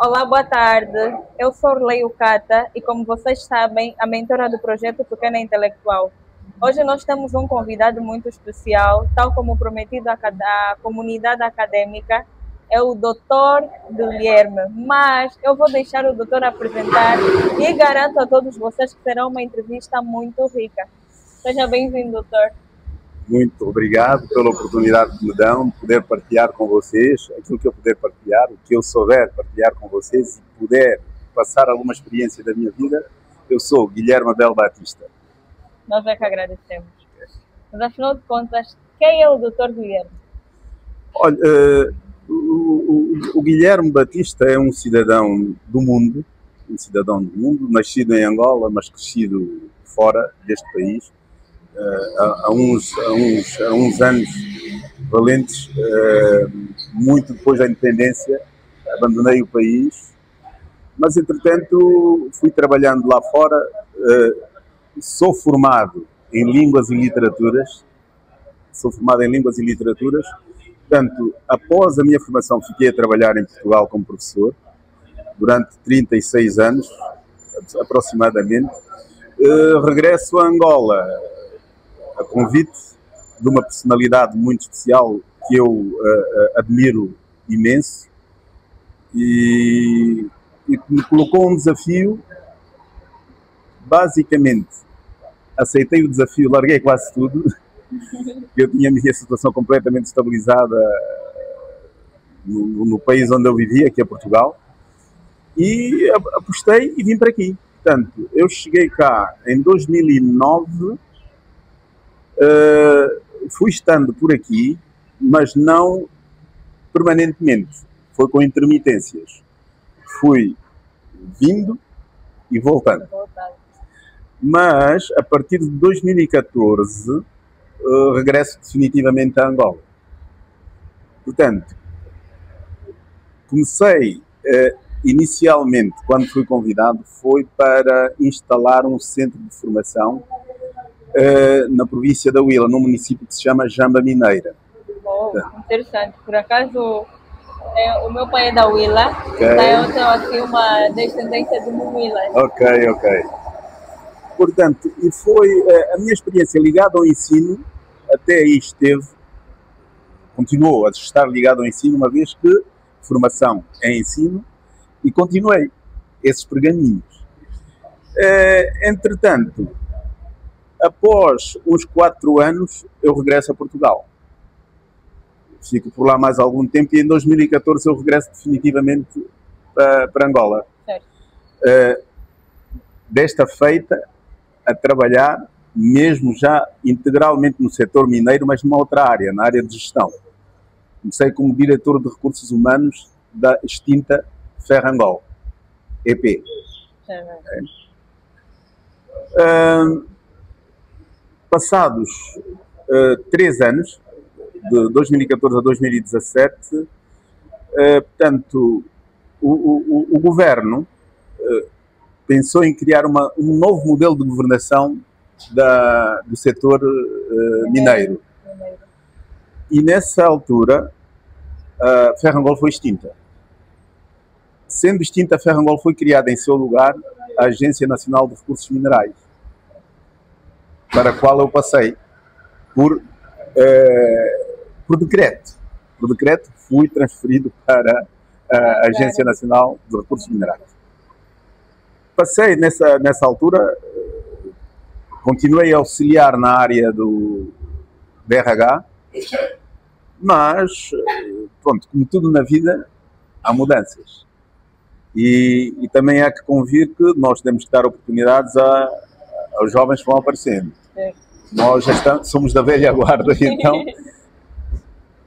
Olá, boa tarde. Eu sou Orley Cata e, como vocês sabem, a mentora do projeto Pequena Intelectual. Hoje nós temos um convidado muito especial, tal como prometido à comunidade acadêmica, é o Dr. Guilherme. Mas eu vou deixar o doutor apresentar e garanto a todos vocês que será uma entrevista muito rica. Seja bem-vindo, doutor. Muito obrigado pela oportunidade que me dão de poder partilhar com vocês aquilo que eu puder partilhar, o que eu souber partilhar com vocês e puder passar alguma experiência da minha vida. Eu sou Guilherme Abel Batista. Nós é que agradecemos. Mas, afinal de contas, quem é o Dr. Guilherme? Olha, o Guilherme Batista é um cidadão do mundo, nascido em Angola, mas crescido fora deste país. Há uns anos valentes, muito depois da independência, abandonei o país, mas entretanto fui trabalhando lá fora. Sou formado em Línguas e Literaturas, portanto, após a minha formação fiquei a trabalhar em Portugal como professor, durante 36 anos, aproximadamente. Regresso a Angola, a convite de uma personalidade muito especial que eu admiro imenso e me colocou um desafio. Basicamente, aceitei o desafio, larguei quase tudo. Eu tinha a minha situação completamente estabilizada no país onde eu vivia, que é Portugal, e apostei e vim para aqui. Portanto, eu cheguei cá em 2009. Fui estando por aqui, mas não permanentemente. Foi com intermitências. Fui vindo e voltando. Mas, a partir de 2014, regresso definitivamente a Angola. Portanto, comecei, inicialmente, quando fui convidado, foi para instalar um centro de formação na província da Huila, num município que se chama Jamba Mineira. Oh, interessante. Por acaso, o meu pai é da Huila, daí eu tenho aqui uma descendência de Huila. Ok. Portanto, e foi a minha experiência ligada ao ensino, até aí continuou a estar ligado ao ensino, uma vez que formação é ensino, e continuei esses pergaminhos. Entretanto, após uns 4 anos, eu regresso a Portugal. Fico por lá mais algum tempo e em 2014 eu regresso definitivamente para Angola. Desta feita, a trabalhar, mesmo já integralmente no setor mineiro, mas numa outra área, na área de gestão. Comecei como diretor de recursos humanos da extinta Ferrangol, EP. Passados 3 anos, de 2014 a 2017, portanto, o governo pensou em criar um novo modelo de governação do setor mineiro. E nessa altura, a Ferrangol foi extinta. Sendo extinta, a Ferrangol foi criada em seu lugar a Agência Nacional de Recursos Minerais, para a qual eu passei por decreto. Por decreto, fui transferido para a Agência Nacional de Recursos Minerais. Passei nessa altura, continuei a auxiliar na área do RH, mas, pronto, como tudo na vida, há mudanças. E também há que convir que nós temos que dar oportunidades aos jovens que vão aparecendo. Nós já somos da velha guarda, então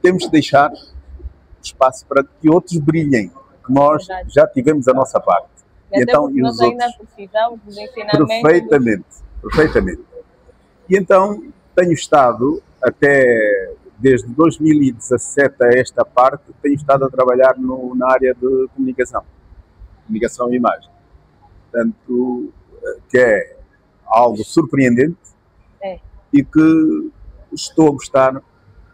temos que deixar espaço para que outros brilhem, que nós já tivemos a nossa parte. E então, e nós ainda precisamos dos ensinamentos. Perfeitamente. E então tenho estado, desde 2017 a esta parte, tenho estado a trabalhar na área de comunicação e imagem. Portanto, que é algo surpreendente e que estou a gostar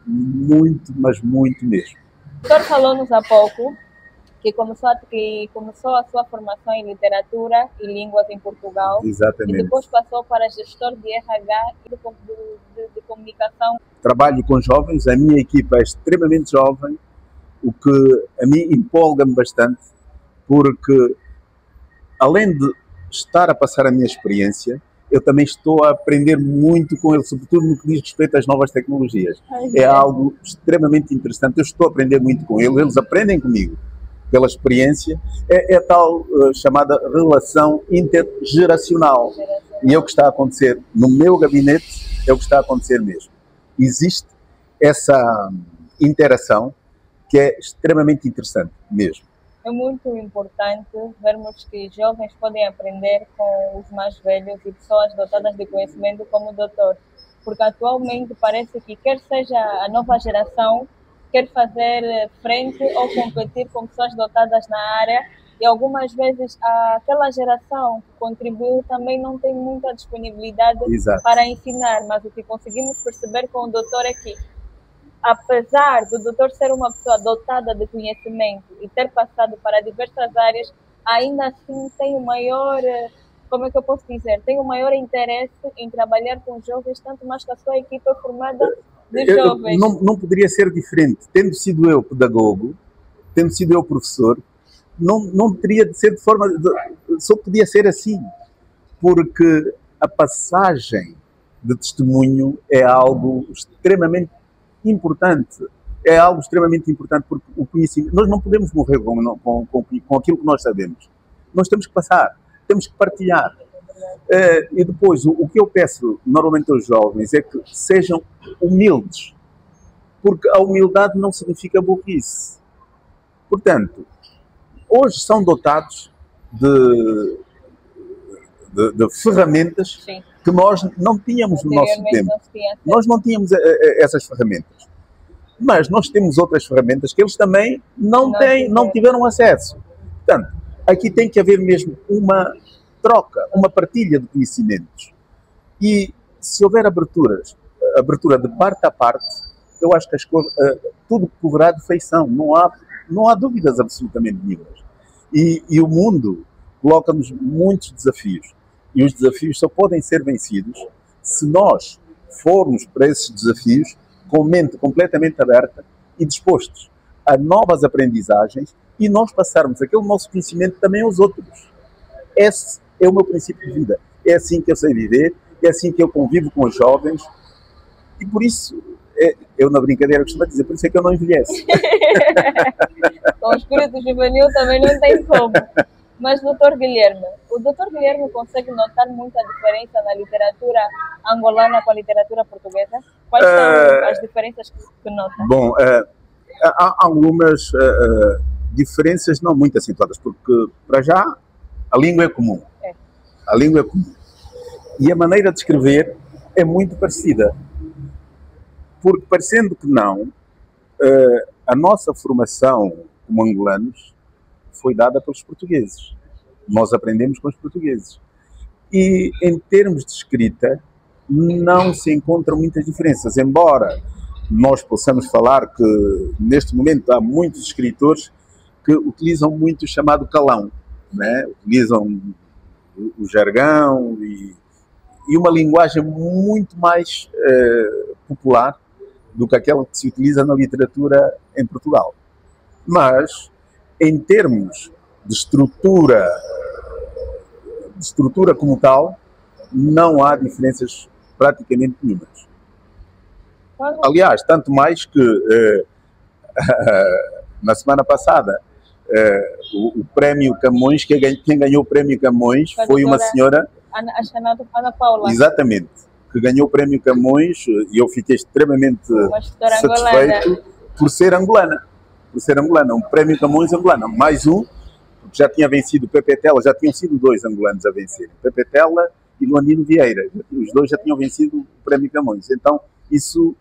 muito, mas muito mesmo. O senhor falou-nos há pouco que começou a sua formação em literatura e línguas em Portugal. Exatamente. E depois passou para gestor de RH e de comunicação. Trabalho com jovens, a minha equipa é extremamente jovem, o que a mim empolga-me bastante, porque além de estar a passar a minha experiência, eu também estou a aprender muito com eles, sobretudo no que diz respeito às novas tecnologias. É algo extremamente interessante, eu estou a aprender muito com eles, eles aprendem comigo, pela experiência. É a tal chamada relação intergeracional. E é o que está a acontecer no meu gabinete, é o que está a acontecer mesmo. Existe essa interação que é extremamente interessante mesmo. É muito importante vermos que jovens podem aprender com os mais velhos e pessoas dotadas de conhecimento como o doutor, porque atualmente parece que quer seja a nova geração, quer fazer frente ou competir com pessoas dotadas na área, e algumas vezes aquela geração que contribuiu também não tem muita disponibilidade para ensinar, mas o que conseguimos perceber com o doutor é que, apesar do doutor ser uma pessoa dotada de conhecimento e ter passado para diversas áreas, ainda assim tem o maior, como é que eu posso dizer, tem o maior interesse em trabalhar com jovens, tanto mais que a sua equipe é formada de jovens. Não poderia ser diferente. Tendo sido eu pedagogo, tendo sido eu professor, não teria de ser de forma... Só podia ser assim, porque a passagem de testemunho é algo extremamente importante. É algo extremamente importante, porque o conhecimento... Nós não podemos morrer com aquilo que nós sabemos. Nós temos que passar, temos que partilhar. E depois, o que eu peço normalmente aos jovens é que sejam humildes, porque a humildade não significa burrice. Portanto, hoje são dotados de ferramentas que nós não tínhamos no nosso tempo. Nós não tínhamos essas ferramentas. Mas nós temos outras ferramentas que eles também não tiveram acesso. Portanto, aqui tem que haver mesmo uma troca, uma partilha de conhecimentos. E se houver abertura de parte a parte, eu acho que tudo correrá de feição. Não há dúvidas absolutamente nenhumas. E o mundo coloca-nos muitos desafios. E os desafios só podem ser vencidos se nós formos para esses desafios com mente completamente aberta e dispostos a novas aprendizagens e nós passarmos aquele nosso conhecimento também aos outros. Esse é o meu princípio de vida. É assim que eu sei viver, é assim que eu convivo com os jovens e por isso, eu na brincadeira costumo dizer, por isso é que eu não envelheço. Com o espírito juvenil também não tem como. Mas, doutor Guilherme, o doutor Guilherme consegue notar muita diferença na literatura angolana com a literatura portuguesa? Quais são as diferenças que nota? Bom, há algumas diferenças não muito acentuadas, porque, para já, a língua é comum. A língua é comum. E a maneira de escrever é muito parecida. Porque, parecendo que não, a nossa formação como angolanos foi dada pelos portugueses. Nós aprendemos com os portugueses. E, em termos de escrita, não se encontram muitas diferenças, embora nós possamos falar que, neste momento, há muitos escritores que utilizam muito o chamado calão, né? Utilizam o jargão e uma linguagem muito mais popular do que aquela que se utiliza na literatura em Portugal. Mas, em termos de estrutura como tal, não há diferenças praticamente nenhumas. Aliás, tanto mais que na semana passada o Prémio Camões, quem ganhou o Prémio Camões foi uma senhora... Ana Paula. Exatamente, que ganhou o Prémio Camões e eu fiquei extremamente satisfeito por ser angolana. Um Prémio Camões angolano, mais um, porque já tinha vencido o Pepe Tela, já tinham sido 2 angolanos a vencer, Pepe Tela e Luandino Vieira, os 2 já tinham vencido o Prémio Camões, então isso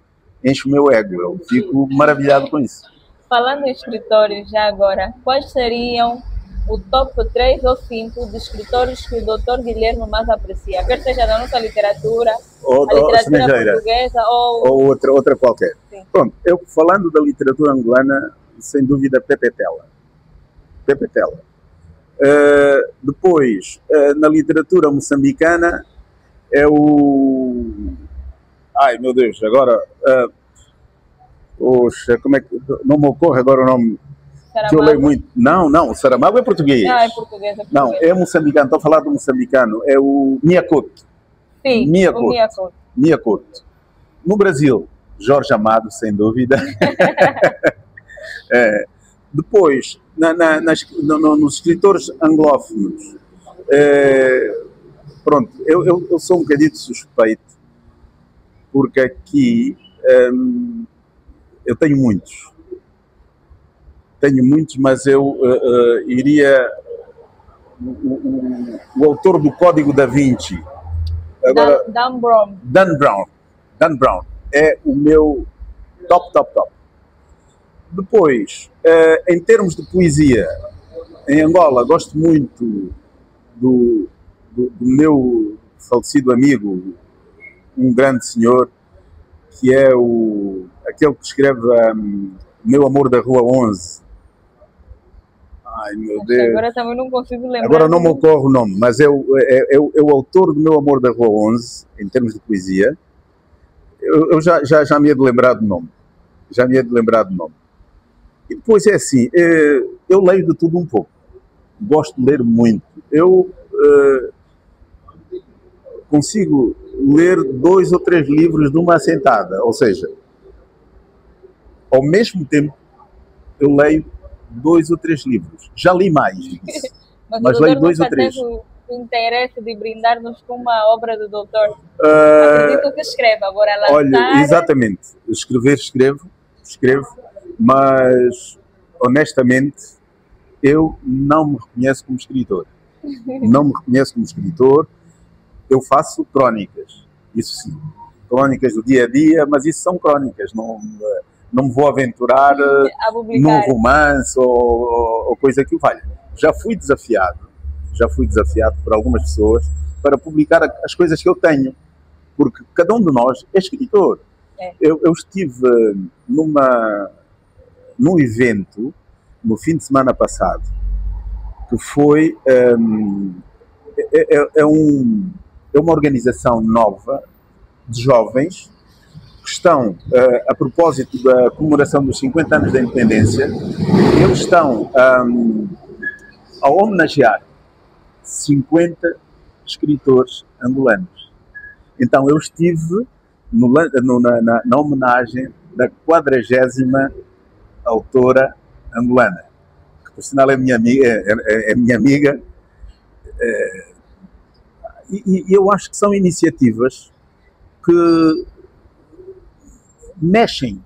enche o meu ego, eu fico maravilhado com isso. Falando em escritores, já agora, quais seriam o top 3 ou 5 de escritores que o Dr. Guilherme mais aprecia? Quer seja da nossa literatura, a literatura portuguesa ou outra qualquer. Sim. Pronto, eu falando da literatura angolana, sem dúvida Pepe Tela. Pepe Tela. Depois, na literatura moçambicana, é o... Ai, meu Deus, agora... como é que... Não me ocorre agora o nome... Saramago? Que eu leio muito. Não, o Saramago é português. Ah, é português. Não, é moçambicano, estou a falar do moçambicano. É o Miyakoto. Sim, Miyakoto. o Miyakoto. Miyakoto. No Brasil, Jorge Amado, sem dúvida. Depois, nos escritores anglófonos, pronto, eu sou um bocadinho suspeito, porque aqui eu tenho muitos, mas eu iria... O autor do Código da Vinci, agora, Dan Brown. Dan Brown é o meu top. Depois, em termos de poesia, em Angola, gosto muito do meu falecido amigo, um grande senhor, que é aquele que escreve Meu Amor da Rua 11. Ai, meu Deus. Agora também não consigo lembrar. Agora não me ocorre o nome, mas é o autor do Meu Amor da Rua 11, em termos de poesia. Eu já me ia de lembrar do nome. E depois é assim, eu leio de tudo um pouco. Gosto de ler muito. Eu consigo ler 2 ou 3 livros de uma assentada. Ou seja, ao mesmo tempo, eu leio 2 ou 3 livros. Já li mais disso, mas leio 2 ou 3. O interesse de brindar-nos com uma obra do doutor. Acredito que escreve, agora lançar... Olha, exatamente. Escrevo, mas, honestamente, eu não me reconheço como escritor. Eu faço crónicas, isso sim. Crónicas do dia a dia, mas isso são crónicas. Não me vou aventurar num romance ou coisa que o valha. Já fui desafiado por algumas pessoas para publicar as coisas que eu tenho, porque cada um de nós é escritor. Eu estive num evento no fim de semana passado, que foi uma organização nova de jovens que estão, a propósito da comemoração dos 50 anos da independência, eles estão a homenagear 50 escritores angolanos. Então eu estive na homenagem da 40ª autora angolana, que por sinal é minha amiga, e eu acho que são iniciativas que mexem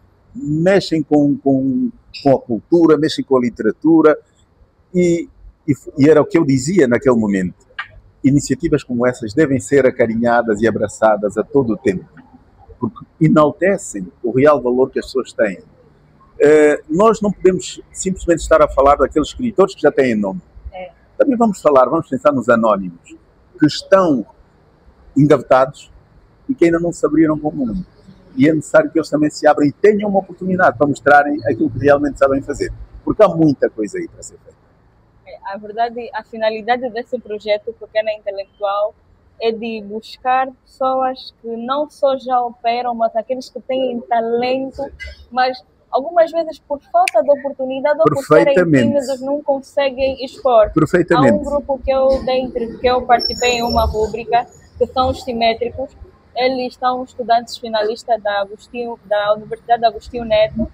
com a cultura, mexem com a literatura, e era o que eu dizia naquele momento. Iniciativas como essas devem ser acarinhadas e abraçadas a todo o tempo, porque enaltecem o real valor que as pessoas têm. Nós não podemos simplesmente estar a falar daqueles escritores que já têm nome. Também vamos pensar nos anónimos, que estão engavetados e que ainda não se abriram para o mundo. E é necessário que eles também se abram e tenham uma oportunidade para mostrarem aquilo que realmente sabem fazer. Porque há muita coisa aí para ser feita. A verdade, a finalidade desse projeto Pequena Intelectual é de buscar pessoas que não só já operam, mas aqueles que têm talento, mas algumas vezes por falta de oportunidade ou por serem tímidos não conseguem expor. Perfeitamente. Há um grupo que eu participei em uma rúbrica, que são os simétricos. Eles são estudantes finalistas da Universidade Agostinho Neto,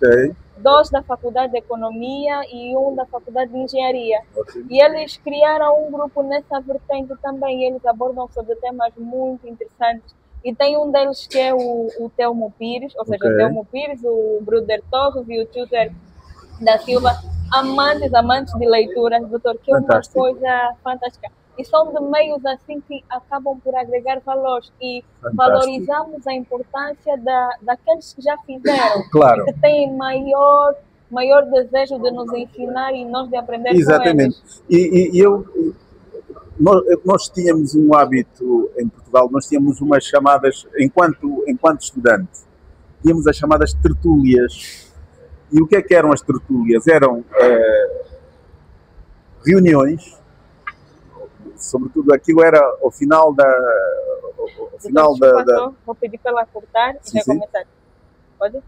2 da Faculdade de Economia e 1 da Faculdade de Engenharia. E eles criaram um grupo nessa vertente também. Eles abordam sobre temas muito interessantes. E tem um deles que é o Telmo Pires, ou seja, o Telmo Pires, o Bruder Torres e o Tutor da Silva, amantes de leitura, doutor, que é uma coisa fantástica. E são de meios assim que acabam por agregar valores e valorizamos a importância daqueles que já fizeram, claro, e que têm maior desejo de nos ensinar e nós de aprender com eles. E nós tínhamos um hábito em Portugal, nós tínhamos umas chamadas, enquanto estudante, tínhamos as chamadas tertúlias. E o que é que eram as tertúlias? Eram reuniões, sobretudo aquilo era ao final da... Ao final da... Vou pedir para ela cortar e recomeçar. Pode?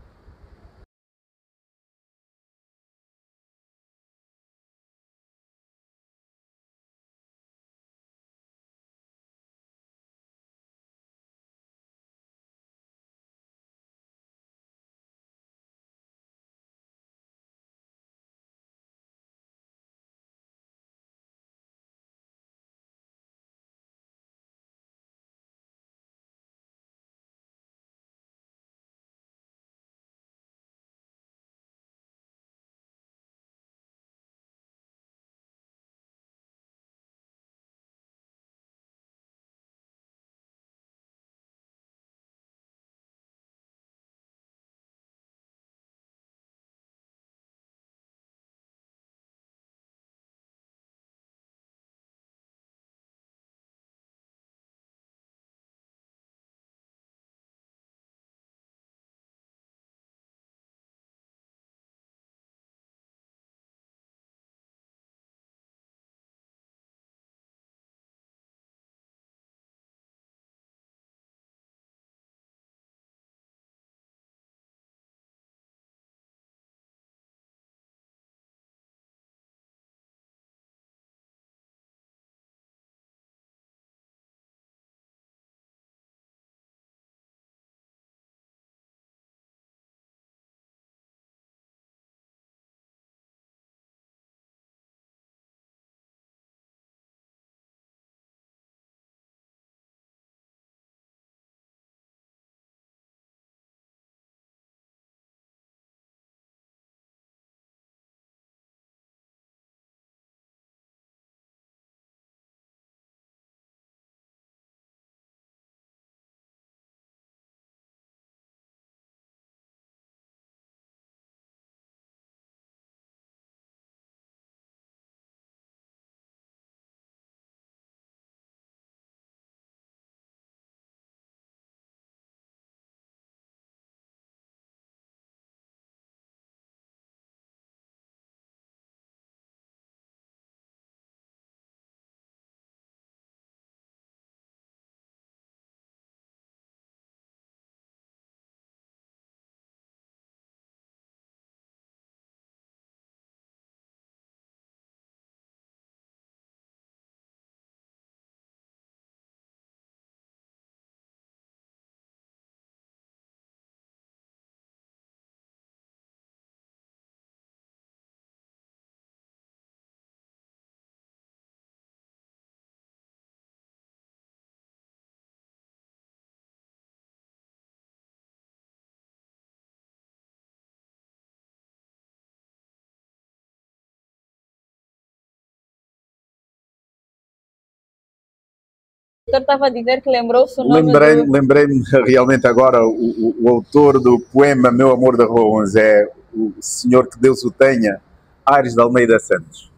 O doutor estava a dizer que lembrou-se o nome Lembrei-me realmente agora, o autor do poema Meu Amor da Rua 11 é o senhor que Deus o tenha, Aires de Almeida Santos.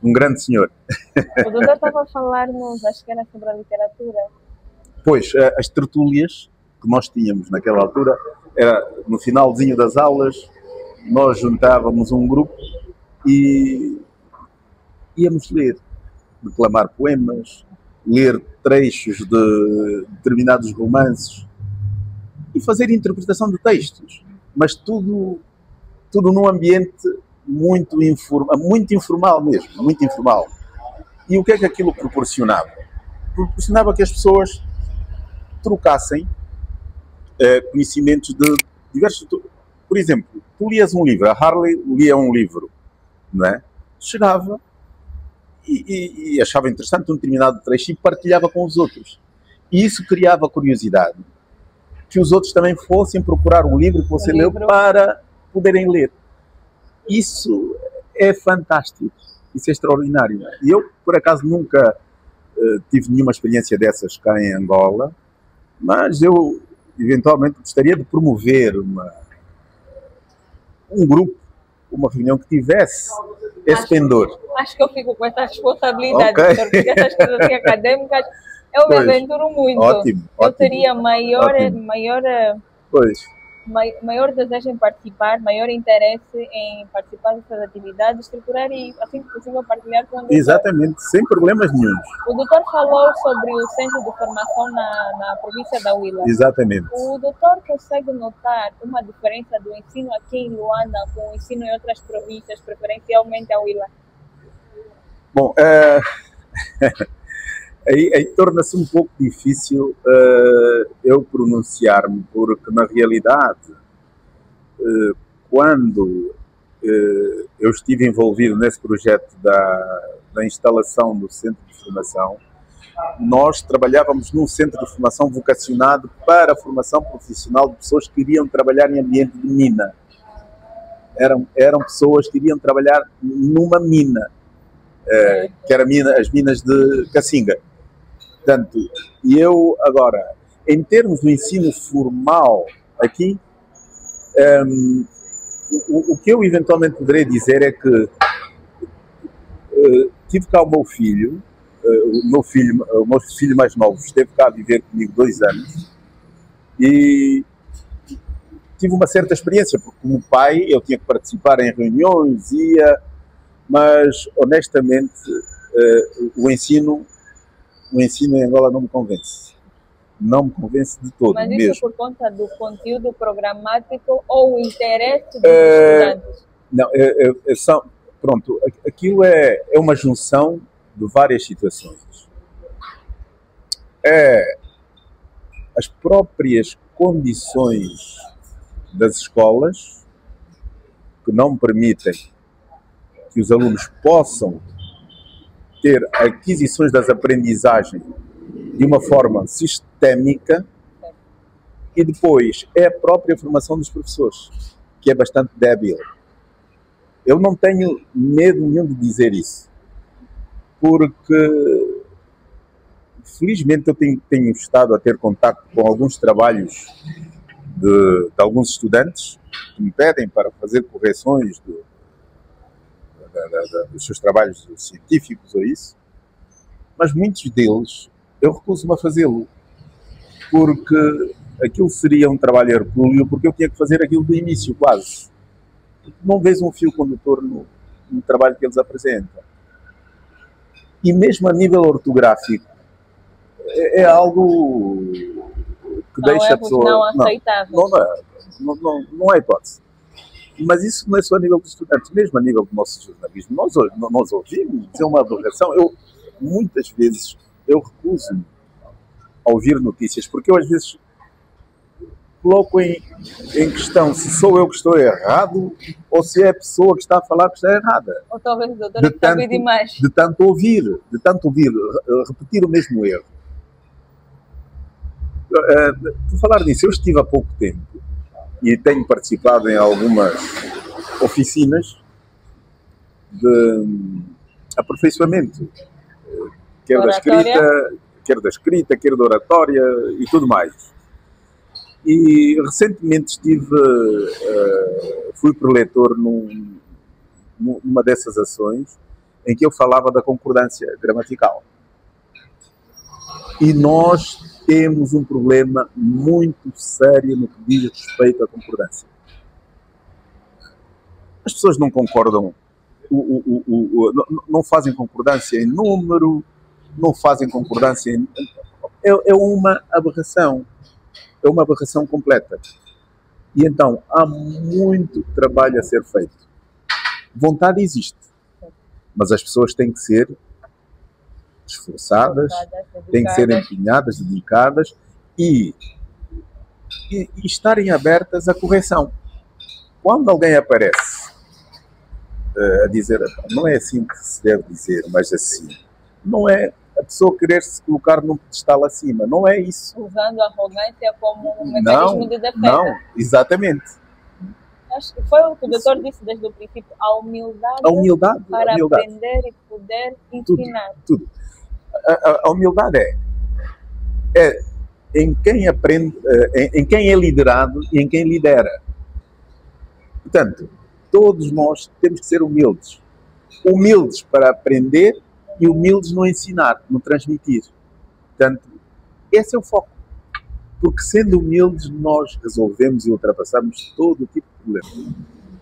Um grande senhor. O doutor estava a falar-nos, acho que era sobre a literatura. Pois, as tertúlias que nós tínhamos naquela altura, era no finalzinho das aulas, nós juntávamos um grupo e íamos ler, declamar poemas, ler trechos de determinados romances e fazer interpretação de textos, mas tudo num ambiente muito informal mesmo, muito informal. E o que é que aquilo proporcionava? Proporcionava que as pessoas trocassem conhecimentos de diversos... Por exemplo, tu lias um livro, a Harley lia um livro, não é? Chegava e achava interessante um determinado trecho e partilhava com os outros. E isso criava curiosidade, que os outros também fossem procurar o livro que você leu para poderem ler. Isso é fantástico, isso é extraordinário. E eu, por acaso, nunca tive nenhuma experiência dessas cá em Angola, mas eu, eventualmente, gostaria de promover um grupo, uma reunião que tivesse esse pendor. Acho que eu fico com essa responsabilidade, porque essas coisas assim, acadêmicas, eu me aventuro muito. Ótimo. Eu teria maior... Pois. maior desejo em participar, maior interesse em participar dessas atividades, estruturar e, assim que possível, partilhar com o doutor. Exatamente, sem problemas nenhums. O doutor falou sobre o centro de formação na província da Huila. Exatamente. O doutor consegue notar uma diferença do ensino aqui em Luanda com o ensino em outras províncias, preferencialmente a Huila? Bom, aí torna-se um pouco difícil eu pronunciar-me, porque na realidade, quando eu estive envolvido nesse projeto da instalação do centro de formação, nós trabalhávamos num centro de formação vocacionado para a formação profissional de pessoas que iriam trabalhar em ambiente de mina. Eram pessoas que iriam trabalhar numa mina, que era as minas de Cassinga. Portanto, e eu agora, em termos do ensino formal aqui, o que eu eventualmente poderei dizer é que tive cá o meu filho mais novo esteve cá a viver comigo 2 anos e tive uma certa experiência, porque como pai eu tinha que participar em reuniões, mas honestamente o ensino em Angola não me convence. Não me convence de todo. Mas isso mesmo. Por conta do conteúdo programático ou o interesse dos estudantes? Não, pronto, aquilo é uma junção de várias situações. As próprias condições das escolas que não permitem que os alunos possam ter aquisições das aprendizagens de uma forma sistémica, e depois é a própria formação dos professores, que é bastante débil. Eu não tenho medo nenhum de dizer isso, porque felizmente eu tenho estado a ter contato com alguns trabalhos de alguns estudantes que me pedem para fazer correções dos seus trabalhos científicos ou isso, mas muitos deles eu recuso-me a fazê-lo, porque aquilo seria um trabalho hercúleo, porque eu tinha que fazer aquilo do início quase. Não vês um fio condutor no trabalho que eles apresentam. E mesmo a nível ortográfico, é algo que deixa a pessoa... Não aceitável. Não é hipótese. Mas isso não é só a nível dos estudantes, mesmo a nível do nosso jornalismo. Nós ouvimos, é uma aberração. Muitas vezes, eu recuso-me a ouvir notícias, porque eu às vezes coloco em questão se sou eu que estou errado ou se é a pessoa que está a falar que está errada. Ou talvez o doutor está demais. De tanto ouvir, repetir o mesmo erro. Por falar nisso, eu estive há pouco tempo e tenho participado em algumas oficinas de aperfeiçoamento, quer da escrita, quer da oratória e tudo mais. E recentemente fui preletor numa dessas ações em que eu falava da concordância gramatical. E nós temos um problema muito sério no que diz respeito à concordância. As pessoas não concordam, não fazem concordância em número, não fazem concordância em... É uma aberração. É uma aberração completa. E então, há muito trabalho a ser feito. Vontade existe. Mas as pessoas têm que ser esforçadas, têm que ser empenhadas, dedicadas e estarem abertas à correção. Quando alguém aparece a dizer, não é assim que se deve dizer, mas assim, não é a pessoa querer se colocar num pedestal acima, não é isso. Usando a arrogância como um mecanismo de defesa. Não, exatamente. Acho que foi o que o doutor disse desde o princípio, a humildade para aprender e poder ensinar. Tudo. A humildade é em quem aprende, em quem é liderado e em quem lidera. Portanto, todos nós temos que ser humildes. Humildes para aprender e humildes no ensinar, no transmitir. Portanto, esse é o foco. porque sendo humildes nós resolvemos e ultrapassamos todo tipo de problema.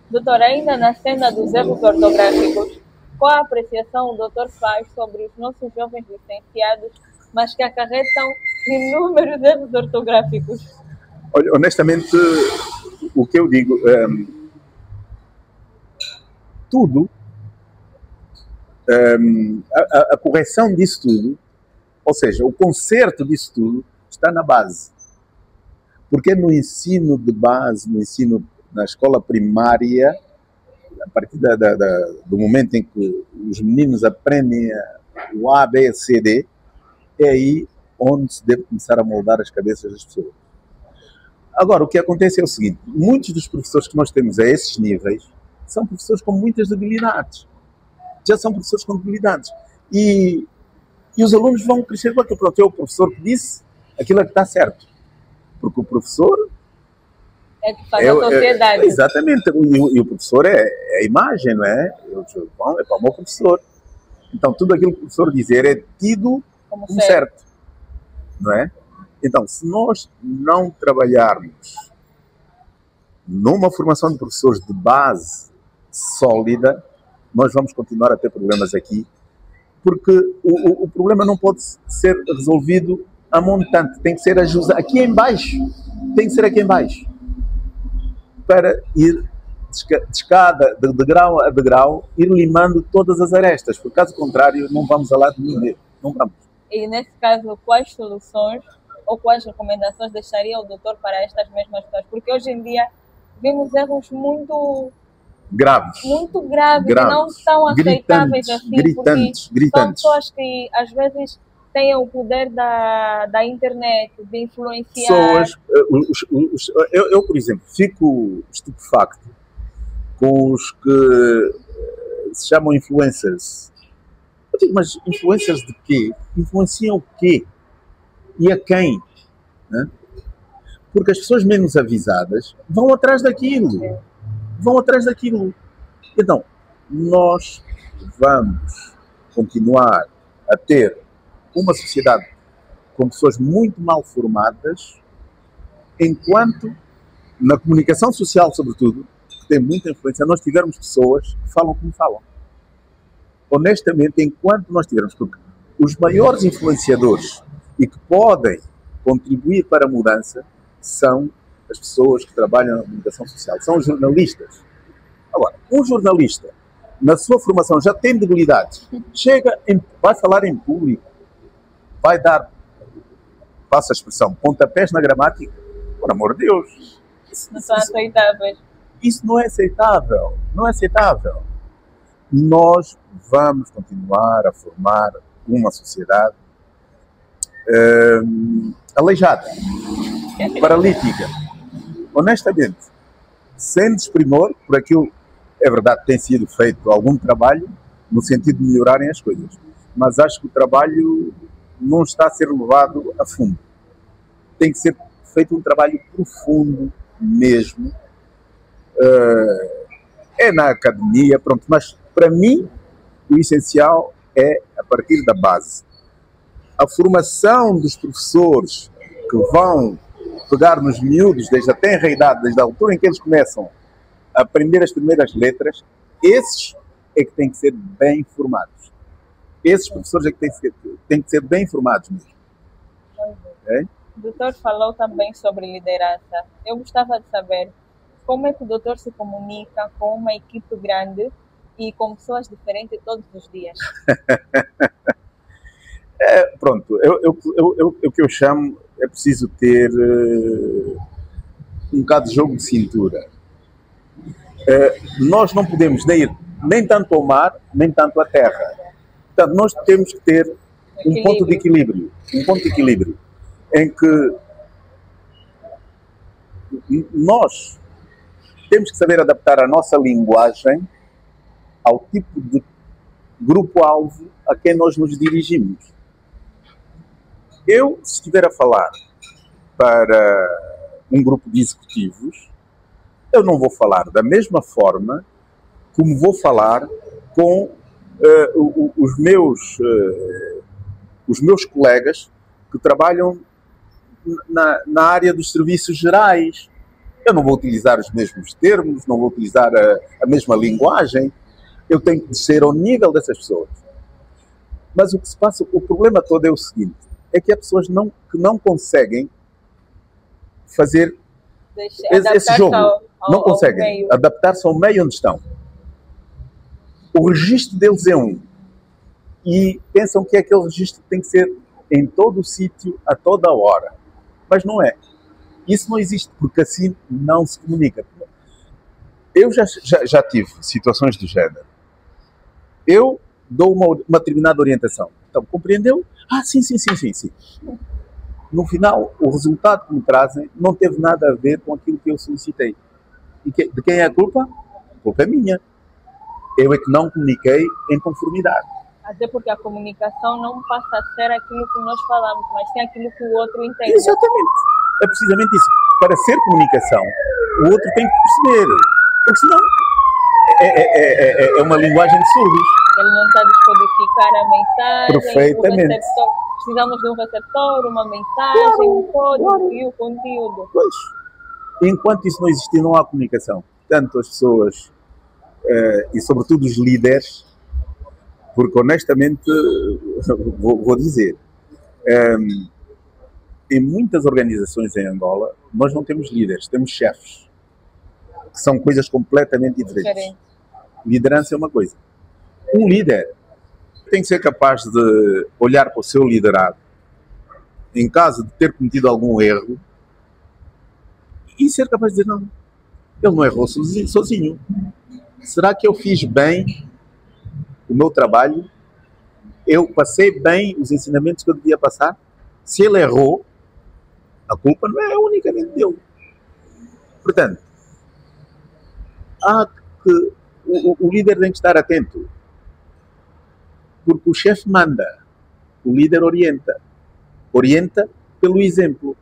Doutor, ainda na cena dos erros ortográficos, qual a apreciação o doutor faz sobre os nossos jovens licenciados, mas que acarretam inúmeros erros ortográficos? Olha, honestamente, o que eu digo, tudo, a correção disso tudo, ou seja, o conserto disso tudo, está na base. Porque no ensino de base, no ensino na escola primária, a partir do momento em que os meninos aprendem o A, B, C, D, é aí onde se deve começar a moldar as cabeças das pessoas. Agora, o que acontece é o seguinte, muitos dos professores que nós temos a esses níveis são professores com muitas debilidades. Já são professores com debilidades. E os alunos vão crescer porque, pronto, é o professor que disse aquilo que está certo. Porque o professor é que faz a sociedade. Exatamente. E o professor é a imagem, não é? É para o meu professor. Então, tudo aquilo que o professor dizer é tido como certo. Não é? Então, se nós não trabalharmos numa formação de professores de base sólida, nós vamos continuar a ter problemas aqui, porque o problema não pode ser resolvido a montante, tem que ser ajustado aqui em baixo, tem que ser aqui em baixo, para ir de escada, de degrau a degrau, ir limando todas as arestas, porque caso contrário não vamos a lado nenhum, não vamos. E nesse caso, quais soluções ou quais recomendações deixaria o doutor para estas mesmas pessoas? Porque hoje em dia vimos erros muito graves, que não são aceitáveis assim, gritantes. São pessoas que às vezes têm o poder da internet, de influenciar. Pessoas, eu, por exemplo, fico estupefacto com os que se chamam influencers. Eu digo, mas influencers de quê? Influenciam o quê? E a quem? Né? Porque as pessoas menos avisadas vão atrás daquilo. Então, nós vamos continuar a ter uma sociedade com pessoas muito mal formadas, enquanto na comunicação social, sobretudo, que tem muita influência, nós tivermos pessoas que falam como falam. Honestamente, enquanto nós tivermos, porque os maiores influenciadores e que podem contribuir para a mudança são as pessoas que trabalham na comunicação social, são os jornalistas. Agora, um jornalista, na sua formação, já tem debilidades, vai falar em público, vai dar, passa a expressão, pontapés na gramática, por amor de Deus. Não são aceitáveis. Isso não é aceitável, não é aceitável. Nós vamos continuar a formar uma sociedade aleijada, paralítica. Honestamente, sem desprimor, por aquilo, é verdade, tem sido feito algum trabalho no sentido de melhorarem as coisas, mas acho que o trabalho não está a ser levado a fundo. Tem que ser feito um trabalho profundo mesmo. É na academia, pronto, mas para mim o essencial é a partir da base. A formação dos professores que vão pegar nos miúdos desde a tenra idade, desde a altura em que eles começam a aprender as primeiras letras, esses é que têm que ser bem formados. Esses professores é que têm que ser bem formados mesmo. Okay? O doutor falou também sobre liderança. Eu gostava de saber como é que o doutor se comunica com uma equipe grande e com pessoas diferentes todos os dias. Pronto, o que eu chamo, é preciso ter um bocado de jogo de cintura. Nós não podemos ir nem tanto ao mar, nem tanto à terra. Portanto, nós temos que ter um ponto de equilíbrio, em que nós temos que saber adaptar a nossa linguagem ao tipo de grupo-alvo a quem nós nos dirigimos. Eu, se estiver a falar para um grupo de executivos, eu não vou falar da mesma forma como vou falar com os meus colegas que trabalham na área dos serviços gerais. Eu não vou utilizar os mesmos termos, não vou utilizar a mesma linguagem. Eu tenho que descer ao nível dessas pessoas. Mas o que se passa, o problema todo é o seguinte, é que há pessoas que não conseguem fazer esse jogo. Não conseguem adaptar-se ao meio onde estão. O registro deles é um. E pensam que aquele registro tem que ser em todo o sítio, a toda a hora. Mas não é. Isso não existe, porque assim não se comunica. Eu já tive situações do género. Eu dou uma determinada orientação. Então, compreendeu? Ah, sim. No final, o resultado que me trazem não teve nada a ver com aquilo que eu solicitei. E de quem é a culpa? A culpa é minha. Eu é que não comuniquei em conformidade. Até porque a comunicação não passa a ser aquilo que nós falamos, mas tem aquilo que o outro entende. Exatamente. É precisamente isso. Para ser comunicação, o outro tem que perceber. Porque senão é uma linguagem de surdos. Ele não está a descodificar a mensagem. Perfeitamente. Precisamos de um receptor, uma mensagem, um código e o conteúdo. Pois. Enquanto isso não existir, não há comunicação. Tanto as pessoas e sobretudo os líderes, porque honestamente vou dizer, em muitas organizações em Angola nós não temos líderes, temos chefes, que são coisas completamente diferentes. Liderança é uma coisa. Um líder tem que ser capaz de olhar para o seu liderado em caso de ter cometido algum erro e ser capaz de dizer, não, ele não errou sozinho. Será que eu fiz bem o meu trabalho? Eu passei bem os ensinamentos que eu devia passar? Se ele errou, a culpa não é unicamente dele. Portanto, o líder tem que estar atento. Porque o chefe manda, o líder orienta. Orienta pelo exemplo.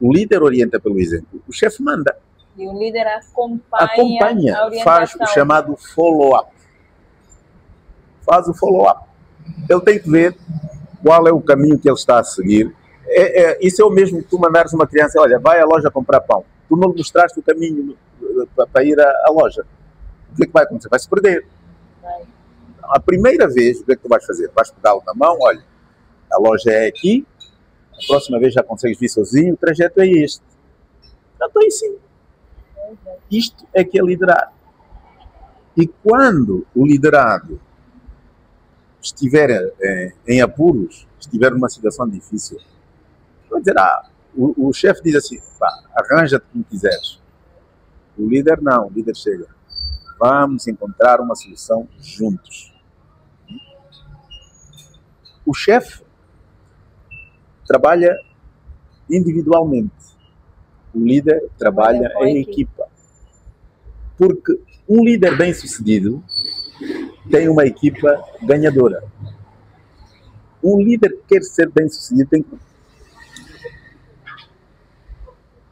O líder orienta pelo exemplo. O chefe manda. E o líder acompanha a orientação. Faz o chamado follow-up. Faz o follow-up. Ele tem que ver qual é o caminho que ele está a seguir. Isso é o mesmo que tu mandares uma criança, olha, vai à loja comprar pão. Tu não lhe mostraste o caminho para ir à loja. O que é que vai acontecer? Vai se perder. A primeira vez, o que é que tu vais fazer? Vais pegá-lo na mão, olha, a loja é aqui, a próxima vez já consegues vir sozinho, o trajeto é este. Então, sim. Isto é que é liderar. E quando o liderado estiver em apuros, estiver numa situação difícil, vai dizer, o chefe diz assim, pá, arranja-te como quiseres. O líder não, o líder chega. Vamos encontrar uma solução juntos. O chefe trabalha individualmente. O líder trabalha em equipa. Porque um líder bem-sucedido tem uma equipa ganhadora. Um líder que quer ser bem-sucedido tem que...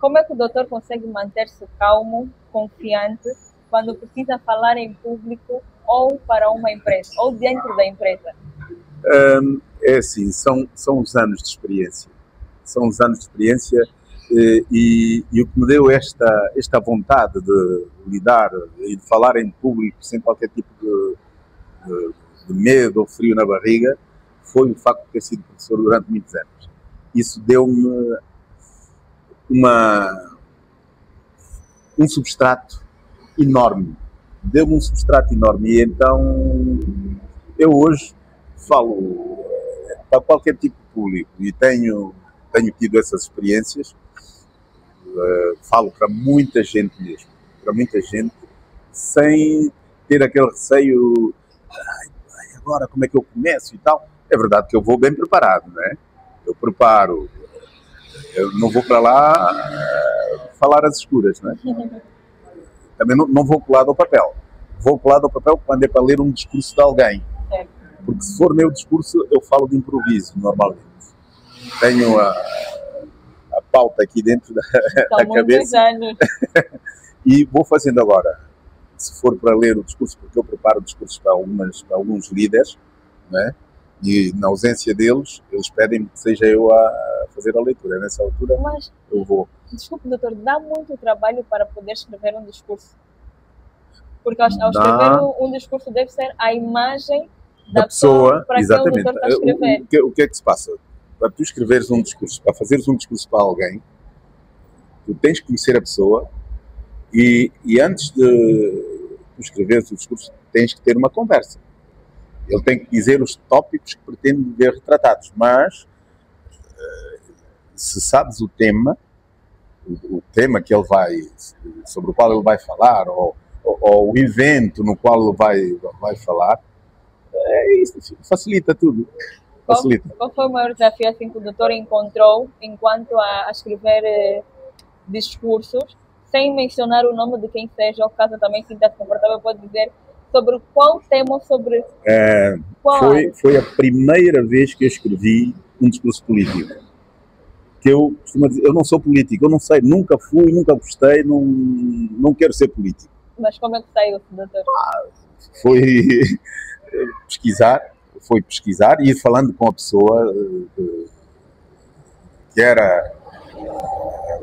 Como é que o doutor consegue manter-se calmo, confiante, quando precisa falar em público ou para uma empresa, ou dentro da empresa? É assim, são os anos de experiência. São os anos de experiência e o que me deu esta vontade de lidar e de falar em público sem qualquer tipo de medo ou frio na barriga foi o facto de ter sido professor durante muitos anos. Isso deu-me um substrato enorme. Deu-me um substrato enorme. E então eu hoje falo para qualquer tipo de público e tenho tido essas experiências. Falo para muita gente mesmo. Para muita gente, sem ter aquele receio, agora como é que eu começo e tal. É verdade que eu vou bem preparado, não é? Eu preparo. Eu não vou para lá falar às escuras, não é? Também não vou colado ao papel. Vou colado ao papel quando é para ler um discurso de alguém. Porque se for meu discurso, eu falo de improviso, normalmente. Tenho a pauta aqui dentro da cabeça. Anos. E vou fazendo agora. Se for para ler o discurso, porque eu preparo discursos para alguns líderes, não é? E na ausência deles, eles pedem que seja eu a fazer a leitura. Nessa altura Mas, eu vou. desculpe, doutor, dá muito trabalho para poder escrever um discurso? Porque ao escrever Dá. um discurso deve ser a imagem Da pessoa, para quem o exatamente. doutor está a escrever. O que é que se passa? Para tu escreveres um discurso, para fazeres um discurso para alguém, tu tens que conhecer a pessoa e antes de tu escreveres o discurso, tens que ter uma conversa. Ele tem que dizer os tópicos que pretende ver retratados, mas se sabes o tema que ele sobre o qual ele vai falar, ou o evento no qual ele vai falar, isso facilita tudo. Facilita. Qual foi o maior desafio assim, que o doutor encontrou enquanto a escrever discursos, sem mencionar o nome de quem seja, ou caso também sinta-se confortável, pode dizer sobre qual tema, sobre qual... Foi a primeira vez que eu escrevi um discurso político. Que eu costumo dizer, eu não sou político, eu não sei, nunca fui, nunca gostei, não quero ser político. Mas como é que saiu, doutor? Foi pesquisar e ir falando com a pessoa que era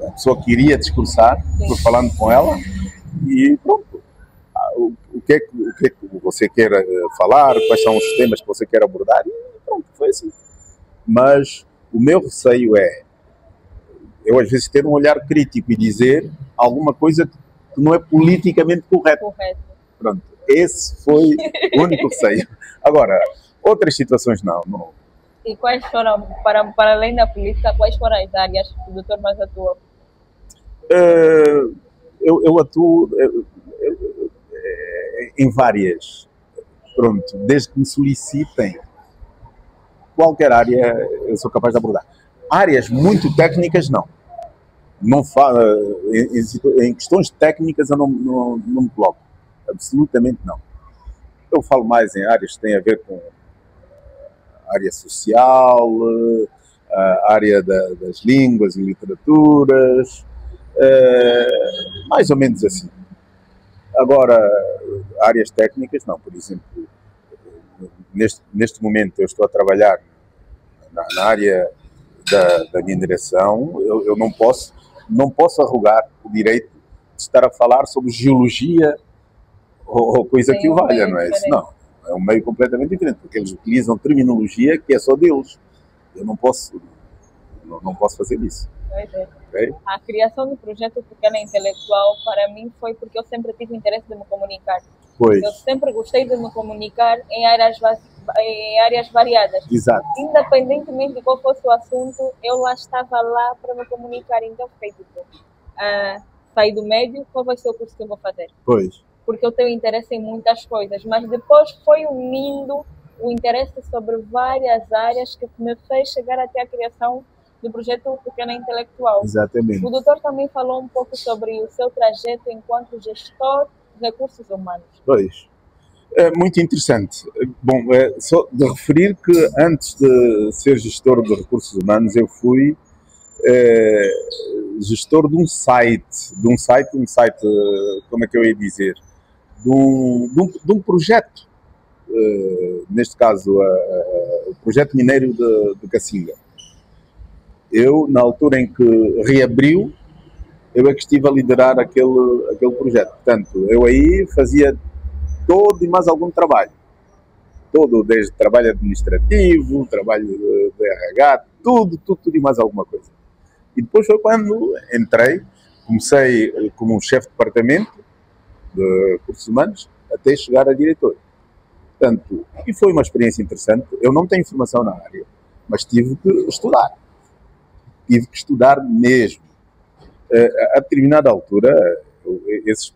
a pessoa que iria discursar, fui falando com ela e pronto. O que é que você quer falar, quais são os temas que você quer abordar, e pronto, foi assim. Mas o meu receio é eu às vezes ter um olhar crítico e dizer alguma coisa que não é politicamente correto. Pronto, esse foi o único receio. Agora, outras situações não. E quais foram, para além da política, quais foram as áreas que o doutor mais atuou? Eu atuo em várias. Pronto, desde que me solicitem qualquer área, eu sou capaz de abordar. Áreas muito técnicas, não. Em questões técnicas eu não me coloco. Absolutamente não. Eu falo mais em áreas que têm a ver com a área social, a área das línguas e literaturas, mais ou menos assim. Agora, áreas técnicas, não. Por exemplo, neste momento eu estou a trabalhar na área da mineração, eu não posso arrogar o direito de estar a falar sobre geologia ou coisa que o valha, não é isso? Não, é um meio completamente diferente, porque eles utilizam terminologia que é só deles. Eu não posso fazer isso. Okay? A criação do projeto Pequena Intelectual, para mim, foi porque eu sempre tive interesse de me comunicar. Pois. Eu sempre gostei de me comunicar em áreas variadas. Exato. Independentemente de qual fosse o assunto, eu lá estava lá para me comunicar. Então, feito sair do médio, qual vai ser o curso que eu vou fazer? Pois. Porque eu tenho interesse em muitas coisas, mas depois foi unindo o interesse sobre várias áreas que me fez chegar até a criação do projeto Pequena Intelectual. Exatamente. O doutor também falou um pouco sobre o seu trajeto enquanto gestor de recursos humanos. Pois. É muito interessante. Bom, só de referir que antes de ser gestor de recursos humanos, eu fui gestor de um site, como é que eu ia dizer? De um projeto, neste caso, o projeto mineiro de Cacinga. Eu, na altura em que reabriu, eu é que estive a liderar aquele projeto. Portanto, eu aí fazia todo e mais algum trabalho. Todo, desde trabalho administrativo, trabalho de RH, tudo e mais alguma coisa. E depois foi quando entrei, comecei como um chefe de departamento de recursos humanos, até chegar a diretor. Portanto, e foi uma experiência interessante. Eu não tenho formação na área, mas tive que estudar. Tive que estudar mesmo. A determinada altura, os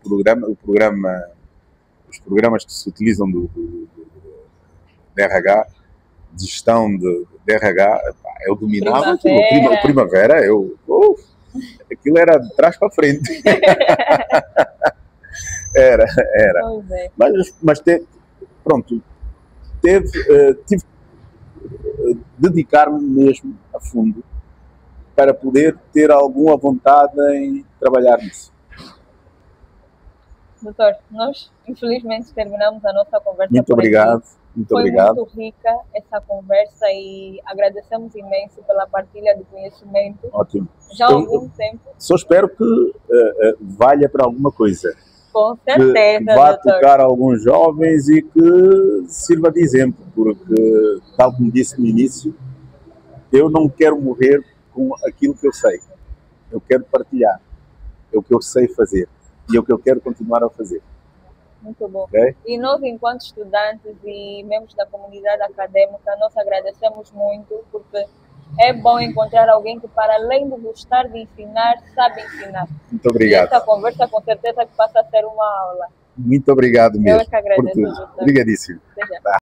programas que se utilizam do RH, de gestão de RH, eu dominava aquilo. O Primavera, aquilo era de trás para frente. Era. Mas tive que dedicar-me mesmo a fundo para poder ter alguma vontade em trabalhar nisso. Doutor, nós infelizmente terminamos a nossa conversa. Muito obrigado. Muito Foi obrigado. muito rica essa conversa e agradecemos imenso pela partilha de conhecimento. Ótimo. Já há algum tempo. Só espero que valha para alguma coisa. Com Que certeza, vá doutor. tocar alguns jovens e que sirva de exemplo, porque, tal como disse no início, eu não quero morrer com aquilo que eu sei. Eu quero partilhar. É o que eu sei fazer e é o que eu quero continuar a fazer. Muito bom. Okay? E nós, enquanto estudantes e membros da comunidade acadêmica, nós agradecemos muito, porque é bom encontrar alguém que, para além de gostar de ensinar, sabe ensinar. Muito obrigado. E essa conversa, com certeza, que passa a ser uma aula. Muito obrigado mesmo. Eu é que agradeço, doutor. Obrigadíssimo. Seja.